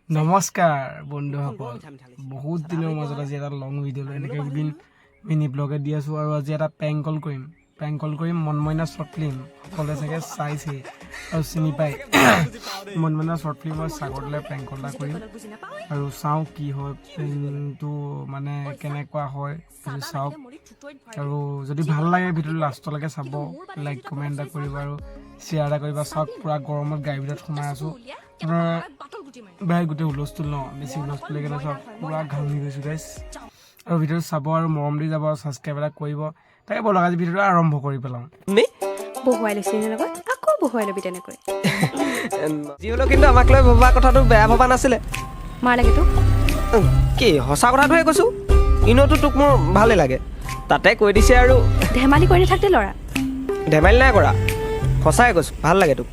নমস্কাৰ বন্ধুসকল, বহুত দিনৰ মাজত আজি এটা লং ভিডিঅ' এনেকৈ মিনি ব্লগে দি আছোঁ আৰু আজি এটা প্ৰেংক কল কৰিম মনমইনা শ্বৰ্ট ফিল্ম। সকলোৱে চাগে চাইছেই আৰু চিনি পায় মনমইনা শ্বৰ্ট ফিল্মৰ সাগৰলৈ প্ৰেংক কল এটা কৰিম আৰু চাওঁ কি হয়, প্ৰেংকটো মানে কেনেকুৱা হয় চাওক। আৰু যদি ভাল লাগে ভিডিঅ'টো লাষ্টলৈকে চাব, লাইক কমেণ্ট এটা কৰিব আৰু শ্বেয়াৰ এটা কৰিবা। চাওক পূৰা গৰমত গাড়ীৰ ভিতৰত সোমাই আছোঁ, আপোনাৰ গোটেই হুলস্থুল ন, বেছি হুলস্থুল কেনে চাওক পূৰা ঘামি গৈছোঁ গাইছ। আৰু ভিডিঅ'টো চাব আৰু মৰম দি যাব আৰু ছাবস্ক্ৰাইব এটা কৰিব। তাকে ব'লক আজি ভিডিঅ'টো আৰম্ভ কৰি পেলাওঁ। বহুৱাই লৈছিল লগত আকৌ বহুৱাই ল'বি তেনেকৈ যি হ'লেও কিন্তু আমাক লৈ ভবা কথাটো বেয়া ভবা নাছিলে। মাৰ লাগে তোক কি সঁচা কথাটোহে কৈছোঁ, ইনেওতো তোক মোৰ ভালেই লাগে, তাতে কৈ দিছে আৰু ধেমালি কৰি নাথাক দে ল'ৰা, ধেমালি নাই কৰা, সঁচাই কৈছোঁ ভাল লাগে তোক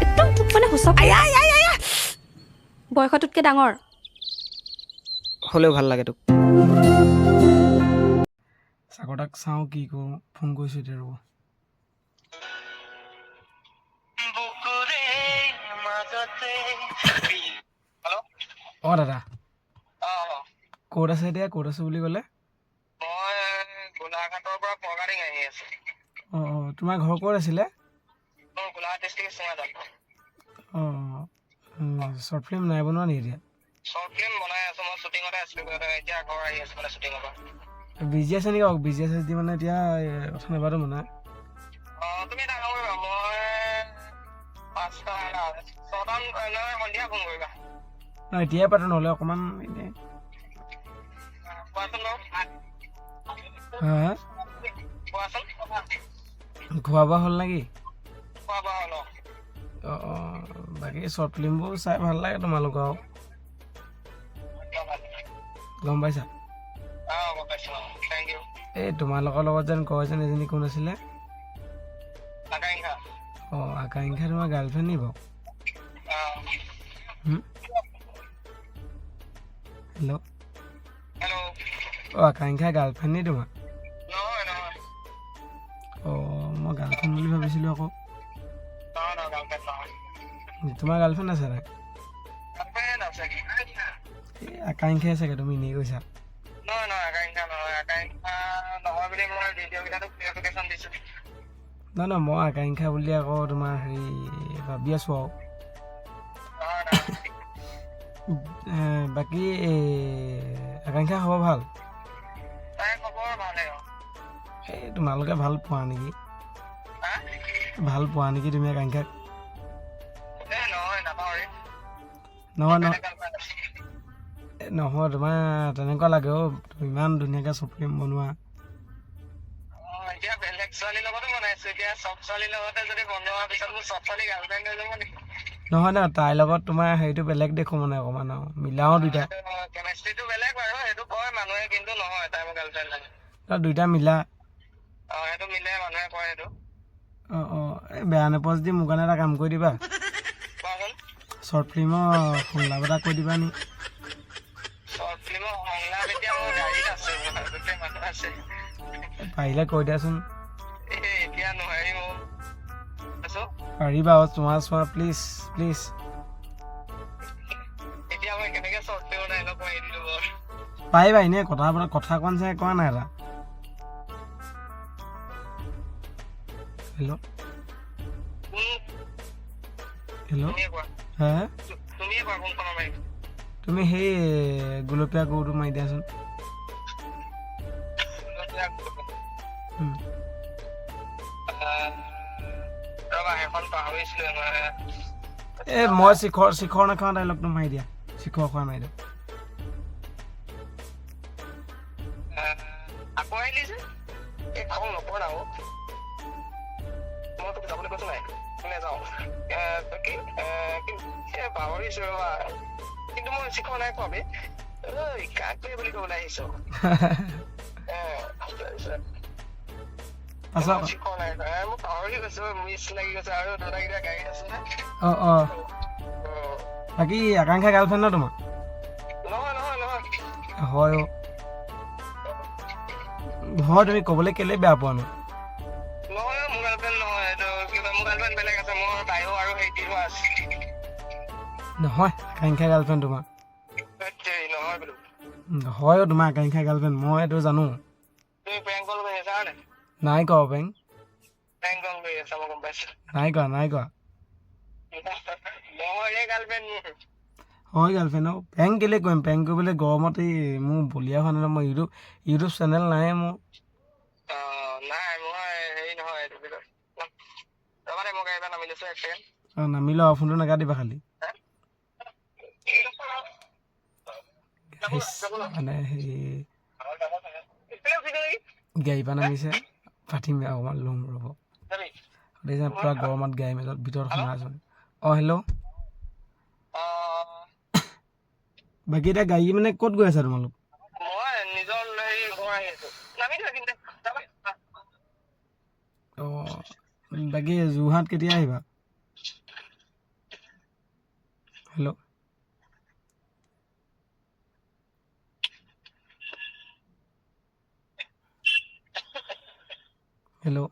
একদম তোক মানে সঁচা বয়সটোতকৈ ডাঙৰ হ'লেও ভাল লাগে তোক। সাগৰতাক চাওঁ কি কৰোঁ, ফোন কৰিছোঁ এতিয়া ৰ'ব। অঁ দাদা, ক'ত আছে এতিয়া? ক'ত আছোঁ বুলি ক'লে? অঁ অঁ, তোমাৰ ঘৰ ক'ত আছিলে? অঁ, শ্বৰ্ট ফিল্ম নাই বনোৱা নেকি এতিয়া? বিজি আছে নেকি? বিজি আছে যদি মানে এতিয়া কথা নাপাতো মানে। এতিয়াই পাতো নহ'লে অকণমান এনেই। হা খোৱা বোৱা হ'ল নেকি? অঁ অঁ, বাকী শ্বৰ্ট ফিল্মবোৰ চাই ভাল লাগে তোমালোকৰ আৰু, গম পাইছা? এই তোমালোকৰ লগত যেন কয় যেন এজনী কোন আছিলে? অঁ, আকাংক্ষা তোমাৰ গাৰ্লফ্ৰেণ্ড নি বাৰু? হেল্ল', অঁ আকাংক্ষা গাৰ্লফ্ৰেণ্ড নি তোমাৰ? অঁ, মই গাৰ্লফ্ৰেণ্ড বুলি ভাবিছিলোঁ আকৌ। তোমাৰ গাৰ্লফ্ৰেণ্ড আছে নাই? এই আকাংক্ষাই চাগে, তুমি এনেই কৈছা। নহয় মই আকাংক্ষা বুলি আকৌ তোমাৰ হেৰি ভাবি আছোঁ আৰু। বাকী আকাংক্ষা খবৰ ভাল? এই তোমালোকে ভাল পোৱা নেকি? ভাল পোৱা নেকি তুমি আকাংক্ষাক? নহয় নহয়, তোমাৰ তেনেকুৱা লাগে অ', তুমি ইমান ধুনীয়াকৈ শ্বৰ্ট ফিল্ম বনোৱা। নহয় নহয়, তাইৰ লগত তোমাৰ হেৰিটো বেলেগ দেখোঁ মানে অকণমান আৰু মিলাও দুইটা। দুইটা মিলা। অঁ অঁ, এই বেয়া নোপোৱা যদি মোৰ কাৰণে এটা কাম কৰি দিবা, শ্বৰ্ট ফিল্মৰ সংলাপ এটা কৈ দিবা নি? পাৰিলে কৈ দিয়াচোন। পাৰিবা আৰু তোমাৰ চোৱা প্লিজ প্লিজ। পাৰিবা এনেই কথা কোৱা চাগে কোৱা নাই এটা। হেল্ল' হেল্ল', হা তুমি সেই গুলপীয়া গৰুটো মাৰি দিয়াচোন। এই মই শিখৰ নাখাওঁ, ডাইলগটো মাৰি দিয়া, শিখৰ খোৱা মাৰি দিয়া। অঁ অঁ, বাকী আকাংক্ষা গাৰ্লফ্ৰেণ্ড ন তোমাৰ? হয় হয়, তুমি ক'বলৈ কেলেই বেয়া পোৱা নো? নহয় আকাংক্ষা গাৰ্লফ্ৰেণ্ড তোমাৰ। হয় তোমাৰ আকাংক্ষা গাৰ্লফ্ৰেণ্ড মই এইটো জানো নাই কৰা পেং নাই কৰা হয় গাৰ্লফ্ৰেণ্ড পেং কেলে কৰিম পেং কৰিবলৈ গৰমত এই মোৰ বলিয়া হোৱা নাই মই ইউটিউব চেনেল নাই মোৰ নামি লওঁ ফোনটো নাকাটিবা খালি মানে সেই গাড়ী পৰা নামিছে পাতিম অকণমান ল'ম ৰ'ব পূৰা গৰমত গাড়ী মাজত ভিতৰত সোমাই আছোঁ হেল্ল' বাকী এতিয়া গাড়ী মানে ক'ত গৈ আছা তোমালোক বাকী যোৰহাট কেতিয়া আহিবা হেল্ল' হেল্ল'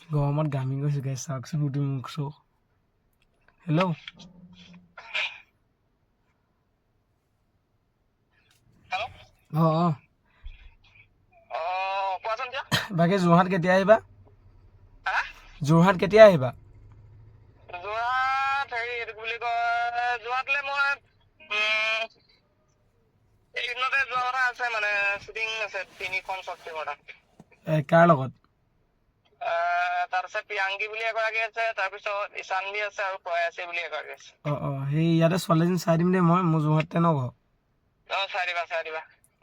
গৰমত ঘামি গৈছোঁ গাই চাওকচোন তুমি মোক চৌ হেল্ল' বাকী যোৰহাট কেতিয়া আহিবা কাৰ লগত সেই ইয়াতে ছোৱালীজনী চাই দিম দেই মই মোৰ যোৰহাটতে ন ঘৰ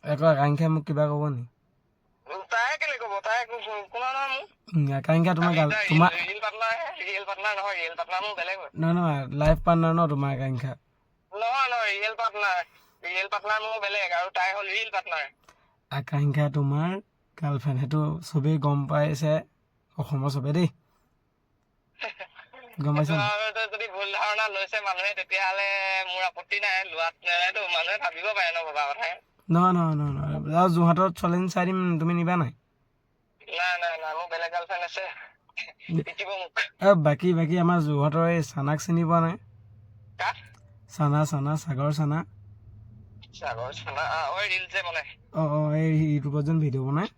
আকৌ আকাংক্ষাই মোক কিবা ক'ব নি আকাংক্ষা তোমাৰ নহয় লাইফ পাৰ্টনাৰ ন তোমাৰ আকাংক্ষা আকাংক্ষা তোমাৰ গাৰ্লফ্ৰেণ্ড সেইটো চবেই গম পাইছে অসমৰ চবে দেই গম পাইছে নহয় যোৰহাটত ছোৱালীজনী চাই দিম তুমি নিবা নাই বাকী আমাৰ যোৰহাটৰ এই চানাক চিনি পোৱা নাই চানা সাগৰ চানা এই ইউটিউবত যেন ভিডিঅ' বনাই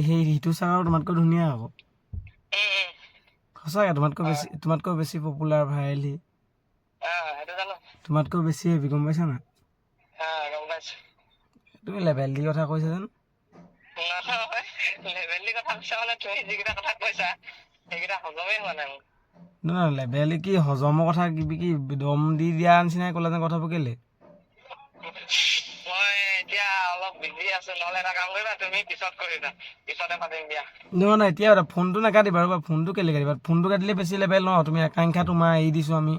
সেই ঋতু চাগৰ তোমাতকৈ ধুনীয়া আকৌ সঁচাকৈ তোমাতকৈ বেছি পপুলাৰ ভাইৰেল সি তোমাতকৈ বেছি হেভি গম পাইছা না তুমি লেভেল দি কথা কৈছা যেন নহয় লেভেল কি হজমৰ কথা কি দম দি দিয়া নিচিনাই ক'লা যেন কথাবোৰ কেলে নহয় এতিয়া ফোনটো নাকাটিবা ৰ'বা ফোনটো কেলে কাটিবা ফোনটো কাটিলে বেছি লেভেল ন তুমি আকাংক্ষা তোমাৰ এৰি দিছোঁ আমি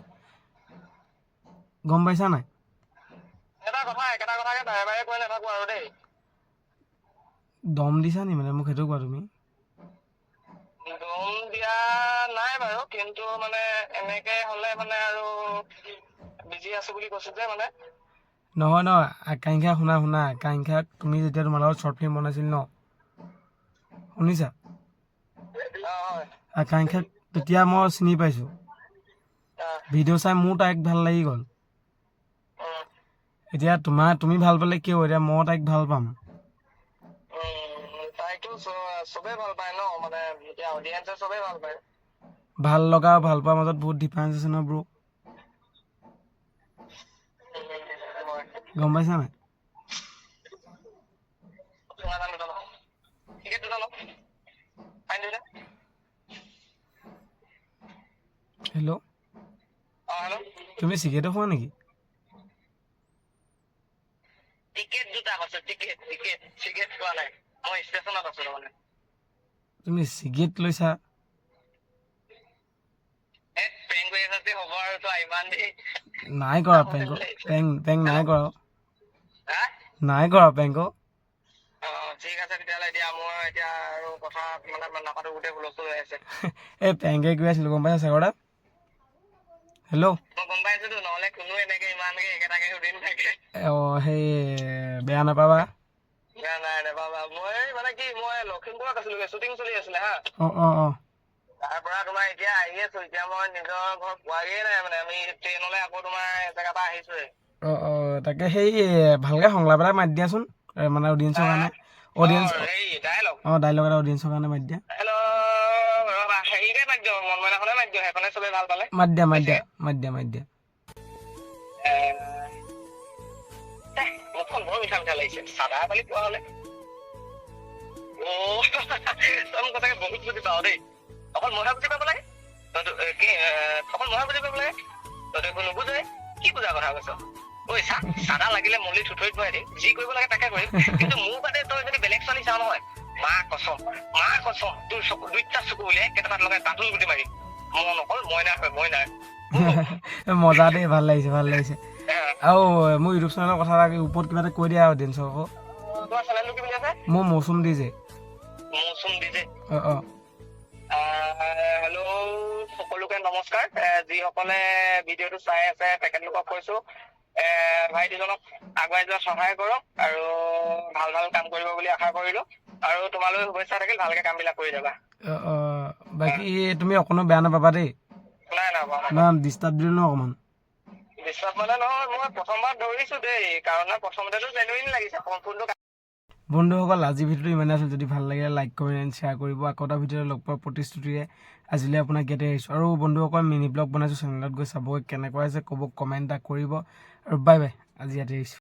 গম পাইছা নাই দম দিছা নি মানে মোক সেইটো কোৱা তুমি নহয় আকাংক্ষা শুনা আকাংক্ষাক তুমি যেতিয়া তোমাৰ লগত শ্বৰ্ট ফিল্ম বনাইছিল ন শুনিছা আকাংক্ষাক তেতিয়া মই চিনি পাইছোঁ ভিডিঅ' চাই মোৰ তাইক ভাল লাগি গ'ল এতিয়া তুমি ভাল পালে কিয় এতিয়া মই তাইক ভাল পাম ভাল লগা আৰু ভাল পোৱাৰ মাজত বহুত ডিফাৰেঞ্চ আছে ন ব্ৰ গম পাইছা নাই হেল্ল' তুমি চিগাৰেটো খোৱা নেকি তুমি চিগাৰেট লৈছা নাই কৰা পেং নাই কৰা পেংক এই পেংকে গৈ আছিলো গম পাইছা চাগৰ হেল্ল' সেই বেয়া নাপাবা নাই নাপাবা মই মানে কি মই লখিমপুৰত আছিলো শ্বুটিং চলি আছিলে হা অঁ তাৰ পৰা তোমাৰ এতিয়া আহি আছো এতিয়া মই নিজৰ ঘৰ পোৱাগেই নাই মানে আমি ট্ৰেইনলৈ আকৌ তোমাৰ জেগাৰ পৰা আহিছোৱে তাকে সেই ভালকৈ সংলাপ এটা মাতি দিয়াচোন মানে অডিয়েঞ্চৰ কাৰণে হেৰি ডাইলগ ডাইলগ এটা অডিয়েঞ্চৰ কাৰণে মাতি দিয়া হেল্ল' ৰবা হেৰিকে মাতি দিওঁ মনমনাখনে মাতি দিওঁ সেইখনে চবে ভাল পালে মাতি দিয়া মুখখন বৰ মিঠা মিঠা লাগিছে চাদা পালি পোৱা হলে তই মোক সঁচাকে বহুত বুজি পাও দেই অকল মইহে বুজি পাব লাগে অকল মইহে বুজি পাব লাগে তই একো নুবুজে কি বুজা কথা কৈছ ঐ চাদা লাগিলে মলি থুথৰিত ভৰাই দিম যি কৰিব লাগে তাকে কৰিম কিন্তু মোৰ বাদে তই যদি বেলেগ ছোৱালী চাও নহয় মা কচম তোৰ চকু দুইটা চকু উলিয়াই কেইটামান লগাই বাটুল গুটি মাৰিম মন অকল মইনা মজা দেই ভাল লাগিছে আৰু মোৰ ইউটিউব চেনেলৰ কথা ওপৰত কিবা এটা কৈ দিয়া অডিয়েঞ্চক আকৌ তোমাৰ চেনেলটো কি বুলি আছে মোৰ মৌচুম দি যে হেল্ল' সকলোকে নমস্কাৰ যিসকলে ভিডিঅ'টো চাই আছে তেখেতলোকক কৈছো ভাইটিজনক আগুৱাই যোৱা সহায় কৰক আৰু ভাল কাম কৰিব বুলি আশা কৰিলো আৰু তোমালৈ শুভেচ্ছা থাকিল ভালকে কামবিলাক কৰি যাবা বাকী তুমি অকণো বেয়া নাপাবা দেই নাই ডিষ্টাৰ্ব দিলো ন অকণমান বিশ্বাস মানে নহয় মই প্ৰথমবাৰ ধৰিছো দেই কাৰণ প্ৰথমতেতো জেনুইন লাগিছে ফোনটো বন্ধুসকল আজি ভিডিঅ'টো ইমানে আছিল যদি ভাল লাগে লাইক কমেণ্ট শ্বেয়াৰ কৰিব আকৌ এটা ভিডিঅ'ত লগ পোৱাৰ প্ৰতিশ্ৰুতিৰে আজিলৈ আপোনাক ইয়াতে আহিছোঁ আৰু বন্ধুসকল মিনি ব্লগ বনাইছোঁ চেনেলত গৈ চাবগৈ কেনেকুৱা হৈছে ক'ব কমেণ্ট এটা কৰিব আৰু বাই আজি ইয়াতে আহিছোঁ